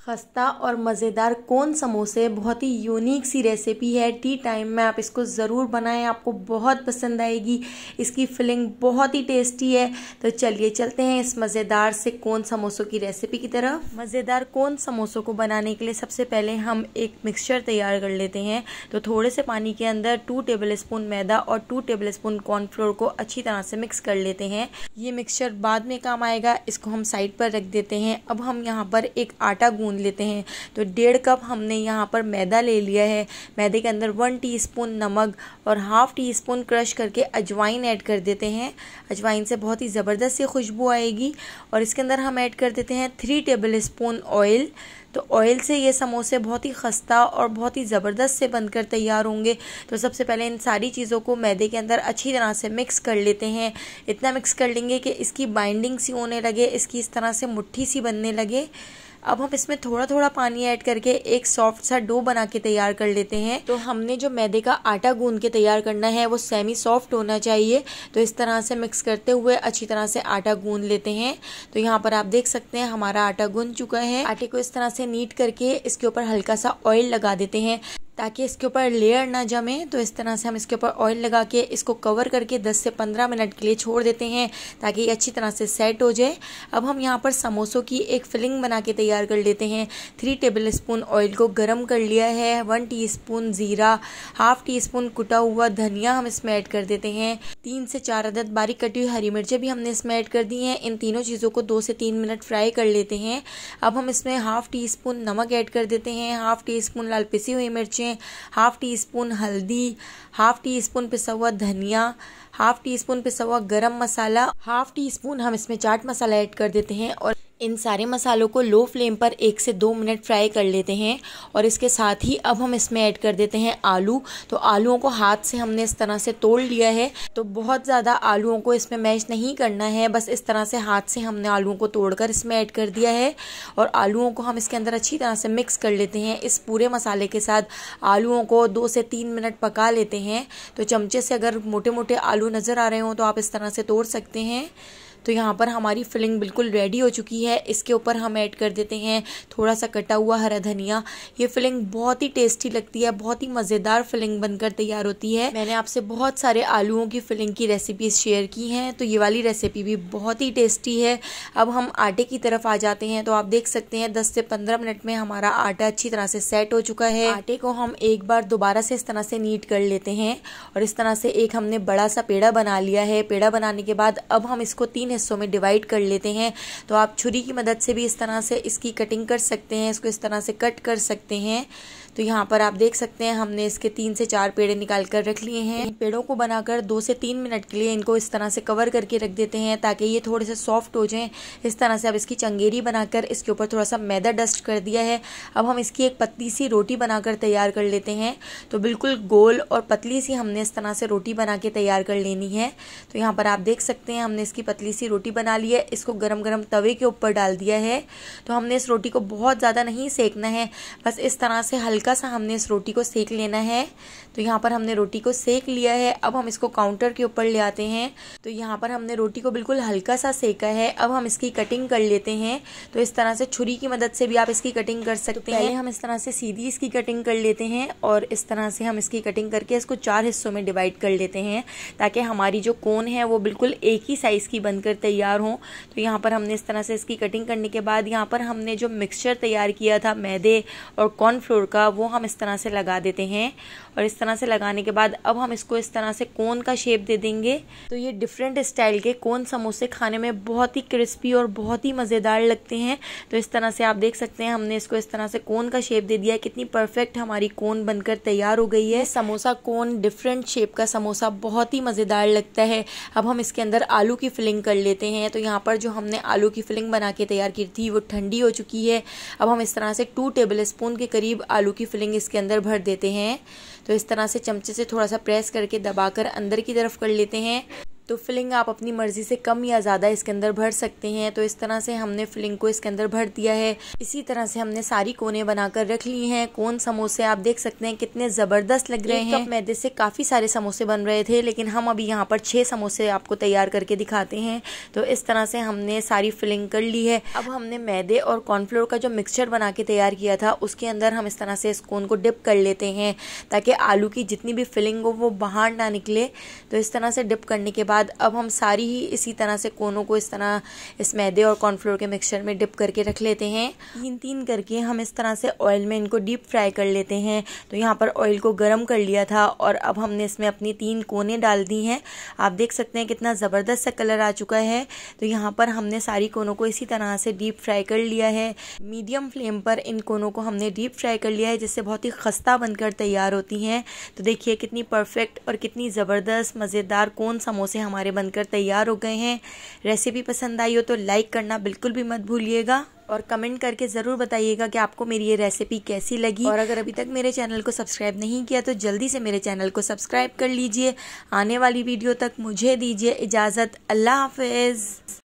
खस्ता और मज़ेदार कोन समोसे बहुत ही यूनिक सी रेसिपी है। टी टाइम में आप इसको ज़रूर बनाएं, आपको बहुत पसंद आएगी। इसकी फिलिंग बहुत ही टेस्टी है। तो चलिए चलते हैं इस मज़ेदार से कोन समोसों की रेसिपी की तरफ। मज़ेदार कोन समोसों को बनाने के लिए सबसे पहले हम एक मिक्सचर तैयार कर लेते हैं। तो थोड़े से पानी के अंदर 2 टेबलस्पून मैदा और 2 टेबलस्पून कॉर्नफ्लोर को अच्छी तरह से मिक्स कर लेते हैं। ये मिक्सचर बाद में काम आएगा, इसको हम साइड पर रख देते हैं। अब हम यहाँ पर एक आटा गूंद लेते हैं। तो 1.5 कप हमने यहाँ पर मैदा ले लिया है। मैदे के अंदर 1 टीस्पून नमक और हाफ टी स्पून क्रश करके अजवाइन ऐड कर देते हैं। अजवाइन से बहुत ही ज़बरदस्त सी खुशबू आएगी। और इसके अंदर हम ऐड कर देते हैं 3 टेबलस्पून ऑयल। तो ऑयल से ये समोसे बहुत ही खस्ता और बहुत ही ज़बरदस्त से बनकर तैयार होंगे। तो सबसे पहले इन सारी चीज़ों को मैदे के अंदर अच्छी तरह से मिक्स कर लेते हैं। इतना मिक्स कर लेंगे कि इसकी बाइंडिंग सी होने लगे, इसकी इस तरह से मुट्ठी सी बनने लगे। अब हम इसमें थोड़ा थोड़ा पानी ऐड करके एक सॉफ्ट सा डो बना के तैयार कर लेते हैं। तो हमने जो मैदे का आटा गूंद के तैयार करना है वो सेमी सॉफ्ट होना चाहिए। तो इस तरह से मिक्स करते हुए अच्छी तरह से आटा गूंद लेते हैं। तो यहाँ पर आप देख सकते हैं हमारा आटा गूंद चुका है। आटे को इस तरह से नीट करके इसके ऊपर हल्का सा ऑयल लगा देते हैं ताकि इसके ऊपर लेयर ना जमे। तो इस तरह से हम इसके ऊपर ऑयल लगा के इसको कवर करके 10 से 15 मिनट के लिए छोड़ देते हैं ताकि ये अच्छी तरह से सेट हो जाए। अब हम यहाँ पर समोसों की एक फिलिंग बना के तैयार कर लेते हैं। 3 टेबलस्पून ऑयल को गरम कर लिया है। 1 टीस्पून जीरा, हाफ टी स्पून कुटा हुआ धनिया हम इसमें ऐड कर देते हैं। 3 से 4 अदद बारीक कटी हुई हरी मिर्चें भी हमने इसमें ऐड कर दी हैं। इन तीनों चीज़ों को 2 से 3 मिनट फ्राई कर लेते हैं। अब हम इसमें हाफ टी स्पून नमक ऐड कर देते हैं, हाफ टी स्पून लाल पिसी हुई मिर्चें, हाफ टी स्पून हल्दी, हाफ टी स्पून पिसा हुआ धनिया, हाफ टी स्पून पिसा हुआ गरम मसाला, हाफ टी स्पून हम इसमें चाट मसाला ऐड कर देते हैं। और इन सारे मसालों को लो फ्लेम पर 1 से 2 मिनट फ्राई कर लेते हैं। और इसके साथ ही अब हम इसमें ऐड कर देते हैं आलू। तो आलूओं को हाथ से हमने इस तरह से तोड़ लिया है। तो बहुत ज़्यादा आलूओं को इसमें मैश नहीं करना है, बस इस तरह से हाथ से हमने आलूओं को तोड़कर इसमें ऐड कर दिया है। और आलूओं को हम इसके अंदर अच्छी तरह से मिक्स कर लेते हैं। इस पूरे मसाले के साथ आलूओं को 2 से 3 मिनट पका लेते हैं। तो चमचे से अगर मोटे मोटे आलू नज़र आ रहे हो तो आप इस तरह से तोड़ सकते हैं। तो यहाँ पर हमारी फिलिंग बिल्कुल रेडी हो चुकी है। इसके ऊपर हम ऐड कर देते हैं थोड़ा सा कटा हुआ हरा धनिया। ये फिलिंग बहुत ही टेस्टी लगती है, बहुत ही मज़ेदार फिलिंग बनकर तैयार होती है। मैंने आपसे बहुत सारे आलूओं की फिलिंग की रेसिपीज़ शेयर की हैं, तो ये वाली रेसिपी भी बहुत ही टेस्टी है। अब हम आटे की तरफ आ जाते हैं। तो आप देख सकते हैं 10 से 15 मिनट में हमारा आटा अच्छी तरह से सेट हो चुका है। आटे को हम एक बार दोबारा से इस तरह से नीट कर लेते हैं। और इस तरह से एक हमने बड़ा सा पेड़ा बना लिया है। पेड़ा बनाने के बाद अब हम इसको 3 हिस्सों में डिवाइड कर लेते हैं। तो आप छुरी की मदद से भी इस तरह से इसकी कटिंग कर सकते हैं, इसको इस तरह से कट कर सकते हैं। तो यहाँ पर आप देख सकते हैं हमने इसके 3 से 4 पेड़े निकाल कर रख लिए हैं। पेड़ों को बनाकर 2 से 3 मिनट के लिए इनको इस तरह से कवर करके रख देते हैं ताकि ये थोड़े से सॉफ्ट हो जाएं। इस तरह से अब इसकी चंगेरी बनाकर इसके ऊपर थोड़ा सा मैदा डस्ट कर दिया है। अब हम इसकी एक पतली सी रोटी बनाकर तैयार कर लेते हैं। तो बिल्कुल गोल और पतली सी हमने इस तरह से रोटी बना के तैयार कर लेनी है। तो यहाँ पर आप देख सकते हैं हमने इसकी पतली सी रोटी बना ली है। इसको गरम गरम तवे के ऊपर डाल दिया है। तो हमने इस रोटी को बहुत ज़्यादा नहीं सेकना है, बस इस तरह से हल्का सा हमने इस रोटी को सेक लेना है। तो यहाँ पर हमने रोटी को सेक लिया है। अब हम इसको काउंटर के ऊपर ले आते हैं। तो यहाँ पर हमने रोटी को बिल्कुल हल्का सा सेका है। अब हम इसकी कटिंग कर लेते हैं। तो इस तरह से छुरी की मदद से भी आप इसकी कटिंग कर सकते हैं। पहले हम इस तरह से सीधी इसकी कटिंग कर लेते हैं और इस तरह से हम इसकी कटिंग करके इसको 4 हिस्सों में डिवाइड कर लेते हैं ताकि हमारी जो कोन है वो बिल्कुल एक ही साइज़ की बनकर तैयार हो। तो यहाँ पर हमने इस तरह से इसकी कटिंग करने के बाद यहाँ पर हमने जो मिक्सचर तैयार किया था मैदे और कॉर्नफ्लोर का, वो हम इस तरह से लगा देते हैं। और इस तरह से लगाने के बाद अब हम इसको इस तरह से कोन का शेप दे देंगे। तो ये डिफरेंट स्टाइल के कोन समोसे खाने में बहुत ही क्रिस्पी और बहुत ही मज़ेदार लगते हैं। तो इस तरह से आप देख सकते हैं हमने इसको इस तरह से कोन का शेप दे दिया है। कितनी परफेक्ट हमारी कोन बनकर तैयार हो गई है। समोसा कोन डिफरेंट शेप का समोसा बहुत ही मज़ेदार लगता है। अब हम इसके अंदर आलू की फिलिंग कर लेते हैं। तो यहाँ पर जो हमने आलू की फिलिंग बना के तैयार की थी वो ठंडी हो चुकी है। अब हम इस तरह से 2 टेबलस्पून के करीब आलू की फिलिंग इसके अंदर भर देते हैं। तो इस तरह से चमचे से थोड़ा सा प्रेस करके दबाकर अंदर की तरफ कर लेते हैं। तो फिलिंग आप अपनी मर्ज़ी से कम या ज़्यादा इसके अंदर भर सकते हैं। तो इस तरह से हमने फिलिंग को इसके अंदर भर दिया है। इसी तरह से हमने सारी कोने बनाकर रख ली हैं। कोन समोसे आप देख सकते हैं कितने ज़बरदस्त लग रहे हैं। मैदे से काफ़ी सारे समोसे बन रहे थे, लेकिन हम अभी यहाँ पर 6 समोसे आपको तैयार करके दिखाते हैं। तो इस तरह से हमने सारी फिलिंग कर ली है। अब हमने मैदे और कॉर्नफ्लोर का जो मिक्सचर बना के तैयार किया था, उसके अंदर हम इस तरह से इस कोन को डिप कर लेते हैं, ताकि आलू की जितनी भी फिलिंग हो वो बाहर ना निकले। तो इस तरह से डिप करने के बाद अब हम सारी ही इसी तरह से कोनों को इस तरह इस मैदे और कॉर्नफ्लोर के मिक्सचर में डिप करके रख लेते हैं। 3-3 करके हम इस तरह से ऑयल में इनको डीप फ्राई कर लेते हैं। तो यहाँ पर ऑयल को गर्म कर लिया था और अब हमने इसमें अपनी 3 कोने डाल दी हैं। आप देख सकते हैं कितना ज़बरदस्त सा कलर आ चुका है। तो यहाँ पर हमने सारी कोनों को इसी तरह से डीप फ्राई कर लिया है। मीडियम फ्लेम पर इन कोनों को हमने डीप फ्राई कर लिया है, जिससे बहुत ही खस्ता बनकर तैयार होती हैं। तो देखिए कितनी परफेक्ट और कितनी ज़बरदस्त मज़ेदार कोन समोसे हमारे बनकर तैयार हो गए हैं। रेसिपी पसंद आई हो तो लाइक करना बिल्कुल भी मत भूलिएगा और कमेंट करके ज़रूर बताइएगा कि आपको मेरी ये रेसिपी कैसी लगी। और अगर अभी तक मेरे चैनल को सब्सक्राइब नहीं किया तो जल्दी से मेरे चैनल को सब्सक्राइब कर लीजिए। आने वाली वीडियो तक मुझे दीजिए इजाज़त। अल्लाह हाफ़िज़।